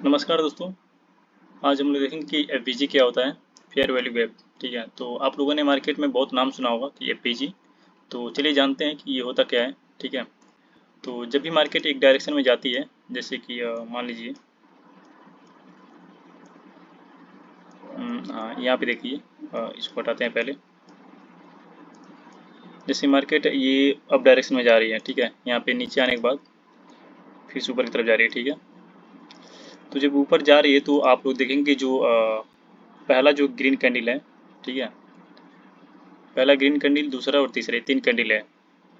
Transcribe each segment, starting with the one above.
नमस्कार दोस्तों। आज हम लोग देखेंगे कि एफवीजी क्या होता है। Fair value gap. ठीक है, तो आप लोगों ने मार्केट में बहुत नाम सुना होगा कि एफवीजी। तो चलिए जानते हैं कि ये होता क्या है। ठीक है, तो जब भी मार्केट एक डायरेक्शन में जाती है, जैसे कि मान लीजिए हाँ यहाँ पे देखिए, इसको हटाते हैं पहले। जैसे मार्केट ये अप डायरेक्शन में जा रही है, ठीक है, यहाँ पे नीचे आने के बाद फिर से ऊपर की तरफ जा रही है। ठीक है, तो जब ऊपर जा रही है तो आप लोग देखेंगे जो पहला जो ग्रीन कैंडल है, ठीक है, पहला ग्रीन कैंडल, दूसरा और तीसरा, तीन कैंडल है।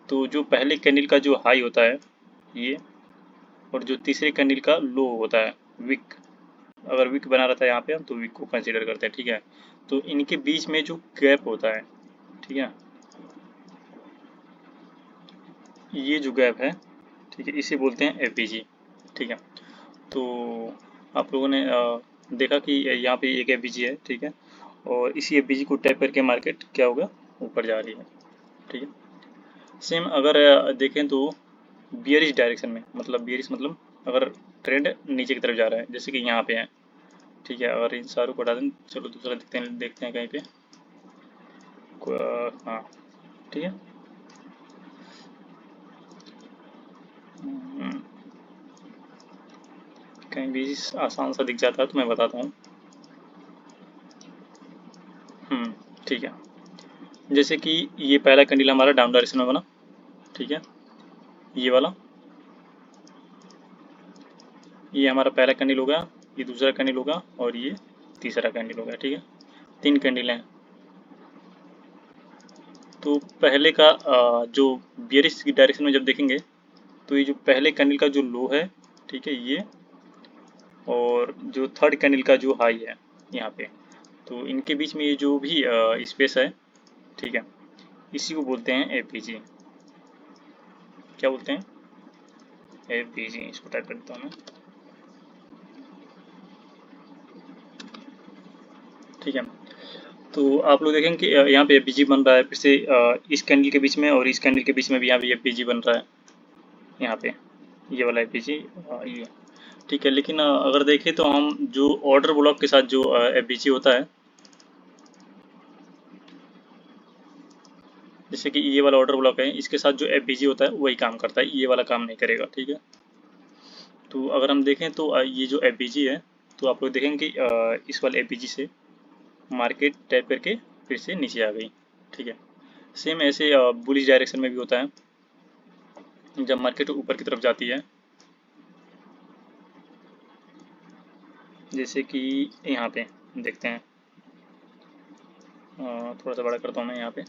तो जो पहले कैंडल का जो हाई होता है ये, और जो तीसरे कैंडल का लो होता है विक, अगर विक बना रहता है यहाँ पे हम तो विक को कंसीडर करते हैं। ठीक है, तो इनके बीच में जो गैप होता है, ठीक है, ये जो गैप है, ठीक है, इसे बोलते हैं एफवीजी। ठीक है, तो आप लोगों ने देखा कि यहाँ पे एक एफवीजी है, ठीक है, और इसी एफवीजी को टैप करके मार्केट क्या होगा, ऊपर जा रही है। ठीक है, सेम अगर देखें तो बियरिश डायरेक्शन में, मतलब बियरिश मतलब अगर ट्रेंड नीचे की तरफ जा रहा है, जैसे कि यहाँ पे है। ठीक है, अगर इन सारों को हटा दें, चलो दूसरा देखते हैं कहीं पे हाँ, ठीक है। हम्म, कहीं भी आसान सा दिख जाता है तो मैं बताता हूँ। ठीक है, जैसे कि ये पहला कैंडल हमारा डाउन डायरेक्शन में बना, ठीक है, ये वाला, ये हमारा पहला कैंडल होगा, ये दूसरा कैंडल होगा और ये तीसरा कैंडल होगा। ठीक है, तीन कैंडल हैं। तो पहले का जो बियरिश की डायरेक्शन में जब देखेंगे तो ये जो पहले कैंडल का जो लो है, ठीक है, ये, और जो थर्ड कैंडल का जो हाई है यहाँ पे, तो इनके बीच में ये जो भी स्पेस है, ठीक है, इसी को बोलते हैं एफवीजी। क्या बोलते हैं? एफवीजी। इसको टाइप कर देता हूँ मैं। ठीक है, तो आप लोग देखेंगे कि यहाँ पे एफवीजी बन रहा है, फिर से इस कैंडल के बीच में और इस कैंडल के बीच में भी यहाँ पे एफवीजी बन रहा है, यहाँ पे ये वाला एफवीजी, ये। ठीक है, लेकिन अगर देखें तो हम जो ऑर्डर ब्लॉक के साथ जो एफवीजी होता है, जैसे कि ये वाला ऑर्डर ब्लॉक है, इसके साथ जो एफवीजी होता है वही काम करता है, ये वाला काम नहीं करेगा। ठीक है, तो अगर हम देखें तो ये जो एफवीजी है, तो आप लोग देखेंगे कि इस वाले एफवीजी से मार्केट टैप करके फिर से नीचे आ गई। ठीक है, सेम ऐसे बुलिश डायरेक्शन में भी होता है, जब मार्केट ऊपर की तरफ जाती है, जैसे कि यहाँ पे देखते हैं, थोड़ा सा बड़ा करता हूँ मैं यहाँ पे।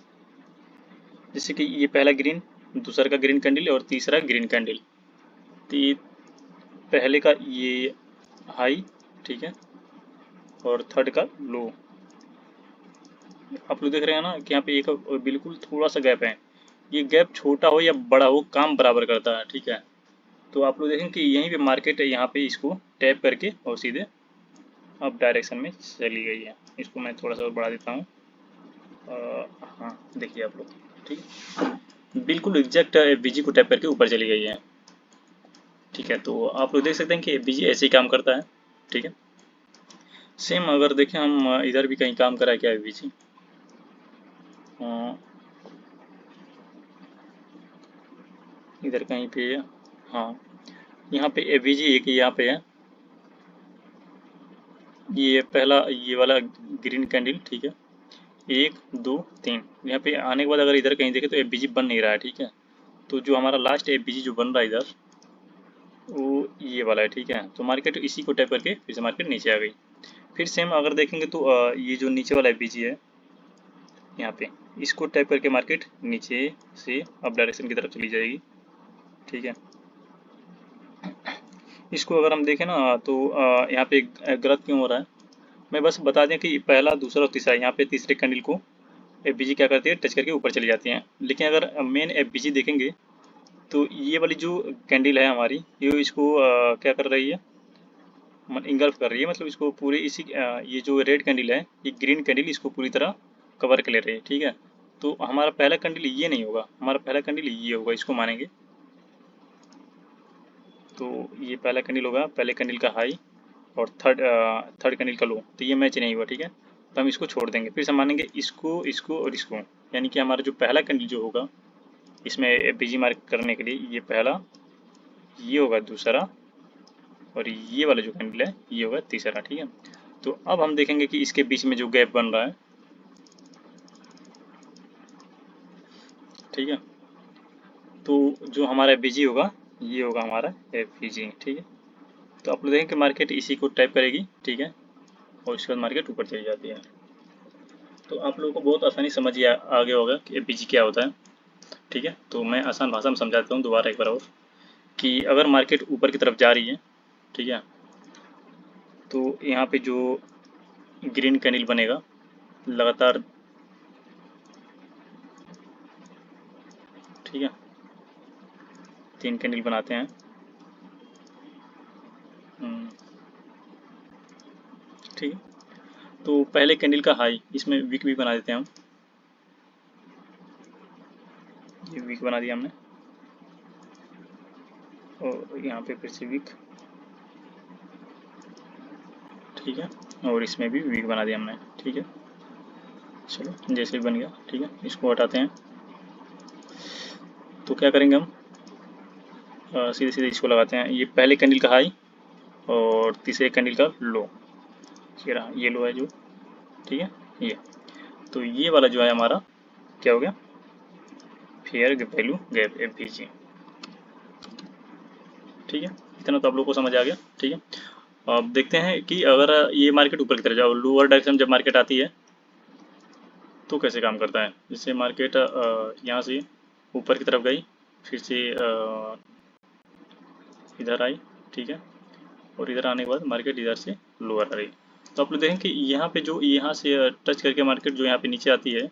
जैसे कि ये पहला ग्रीन, दूसरा का ग्रीन कैंडल और तीसरा ग्रीन कैंडल, तो ये पहले का ये हाई, ठीक है, और थर्ड का लो। आप लोग देख रहे हैं ना कि यहाँ पे एक बिल्कुल थोड़ा सा गैप है। ये गैप छोटा हो या बड़ा हो, काम बराबर करता है। ठीक है, तो आप लोग देखें कि यहीं पे मार्केट है, यहाँ पे इसको टैप करके और सीधे अप डायरेक्शन में चली गई है। इसको मैं थोड़ा सा और बढ़ा देता हूँ। हाँ, देखिए आप लोग, ठीक है, बिल्कुल एग्जैक्ट बीजी को टैप करके ऊपर चली गई है। ठीक है, तो आप लोग देख सकते हैं कि बीजी ऐसे ही काम करता है। ठीक है, सेम अगर देखें हम इधर भी कहीं काम करा है क्या बीजी, इधर कहीं पे, हाँ, यहाँ पे एवीजी एक यहाँ पे है, ये पहला ये वाला ग्रीन कैंडल, ठीक है, एक दो तीन, यहाँ पे आने के बाद अगर इधर कहीं देखें तो एवीजी बन नहीं रहा है। ठीक है, तो जो हमारा लास्ट एवीजी जो बन रहा है इधर, वो ये वाला है। ठीक है, तो मार्केट इसी को टैप करके फिर से मार्केट नीचे आ गई। फिर सेम अगर देखेंगे तो ये जो नीचे वाला एवीजी है यहाँ पे, इसको टैप करके मार्केट नीचे से अप डायरेक्शन की तरफ चली जाएगी। ठीक है, इसको अगर हम देखें ना तो यहाँ पे गलत क्यों हो रहा है, मैं बस बता दें कि पहला, दूसरा और तीसरा, यहाँ पे तीसरे कैंडल को एफबीजी क्या करती है, टच करके ऊपर चली जाती हैं। लेकिन अगर मेन एफबीजी देखेंगे तो ये वाली जो कैंडल है हमारी, ये इसको क्या कर रही है, इंगल्फ कर रही है, मतलब इसको पूरे इसी ये जो रेड कैंडल है, ये ग्रीन कैंडल इसको पूरी तरह कवर कर ले रही है। ठीक है, तो हमारा पहला कैंडल ये नहीं होगा, हमारा पहला कैंडल ये होगा, इसको मानेंगे तो ये पहला कैंडल होगा, पहले कैंडल का हाई, और थर्ड कैंडल का लो, तो ये मैच नहीं हुआ, ठीक है। तो हम इसको छोड़ देंगे, फिर से मानेंगे इसको, इसको और इसको, यानी कि हमारा जो पहला कैंडल जो होगा इसमें एफबीजी मार्क करने के लिए, ये पहला, ये होगा दूसरा, और ये वाला जो कैंडल है ये होगा तीसरा, ठीक है। तो अब हम देखेंगे कि इसके बीच में जो गैप बन रहा है, ठीक है, तो जो हमारा एफबीजी होगा ये होगा हमारा एफबीजी, ठीक है। तो आप लोग देखें कि मार्केट इसी को टाइप करेगी, ठीक है, और उसके बाद मार्केट ऊपर चली जाती है। तो आप लोगों को बहुत आसानी समझ आ गया होगा कि एफबीजी क्या होता है, ठीक है। तो मैं आसान भाषा में समझा देता हूँ दोबारा एक बार और, कि अगर मार्केट ऊपर की तरफ जा रही है, ठीक है, तो यहाँ पे जो ग्रीन कैंडल बनेगा लगातार, ठीक है, 3 कैंडल बनाते हैं, ठीक है। तो पहले कैंडल का हाई, इसमें वीक भी बना देते हैं हम, ये वीक बना दिया हमने, और यहाँ पे फिर से वीक, ठीक है, और इसमें भी वीक बना दिया हमने, ठीक है। चलो जैसे भी बन गया, ठीक है, इसको हटाते हैं। तो क्या करेंगे हम, सीधे सीधे इसको लगाते हैं, ये पहले कैंडल का हाई और तीसरे कैंडल का लो, ये रहा, ये लो है जो, ठीक है, ये। तो ये वाला जो है हमारा क्या हो गया, फेयर वैल्यू गैप, एफवीजी, ठीक है। इतना तो आप लोग को समझ आ गया, ठीक है। अब देखते हैं कि अगर ये मार्केट ऊपर की तरफ जाओ, लोअर डायरेक्शन जब मार्केट आती है तो कैसे काम करता है। जैसे मार्केट यहाँ से ऊपर की तरफ गई, फिर से इधर आई, ठीक है, और इधर आने के बाद मार्केट इधर से लोअर आ रही। तो आप लोग देखें कि यहाँ पे जो यहाँ से टच करके मार्केट जो यहाँ पे नीचे आती है,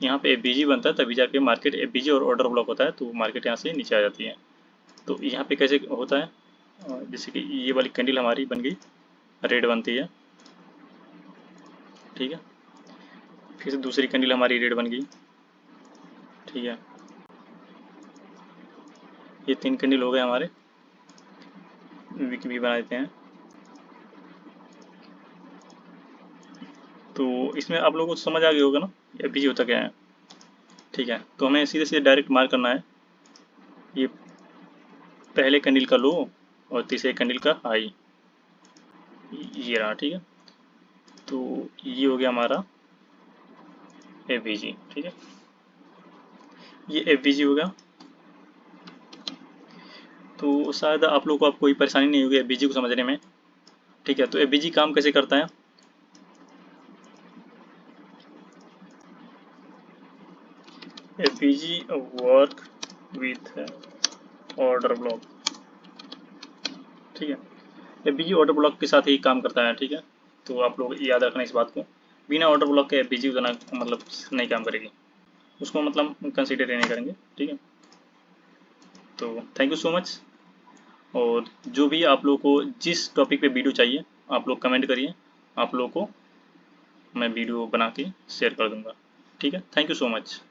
यहाँ पे एफबीजी बनता है, तभी जाके मार्केट एफबीजी और ऑर्डर ब्लॉक होता है, तो मार्केट यहाँ से नीचे आ जाती है। तो यहाँ पे कैसे होता है, जैसे कि ये वाली कैंडल हमारी बन गई, रेड बनती है, ठीक है, फिर से दूसरी कैंडल हमारी रेड बन गई, ठीक है, ये 3 कैंडल हो गए हमारे, वीक भी बना देते हैं। तो इसमें आप लोगों को समझ आ गया होगा ना एफबीजी होता क्या है, ठीक है। तो हमें सीधे सीधे डायरेक्ट मार्क करना है, ये पहले कैंडल का लो और तीसरे कैंडल का हाई, ये रहा, ठीक है। तो ये हो गया हमारा एफबीजी, ठीक है, ये एफबीजी हो गया। तो शायद आप लोगों को अब कोई परेशानी नहीं होगी एफबीजी को समझने में, ठीक है। तो एफबीजी काम कैसे करता है, FBG work with order block, ठीक है, एफबीजी ऑर्डर ब्लॉक के साथ ही काम करता है, ठीक है। तो आप लोग याद रखना इस बात को, बिना ऑर्डर ब्लॉक के एफबीजी उतना मतलब नहीं काम करेगी, उसको मतलब कंसीडर ही नहीं करेंगे, ठीक है। तो थैंक यू सो मच, और जो भी आप लोग को जिस टॉपिक पे वीडियो चाहिए आप लोग कमेंट करिए, आप लोग को मैं वीडियो बना के शेयर कर दूंगा, ठीक है। Thank you so much.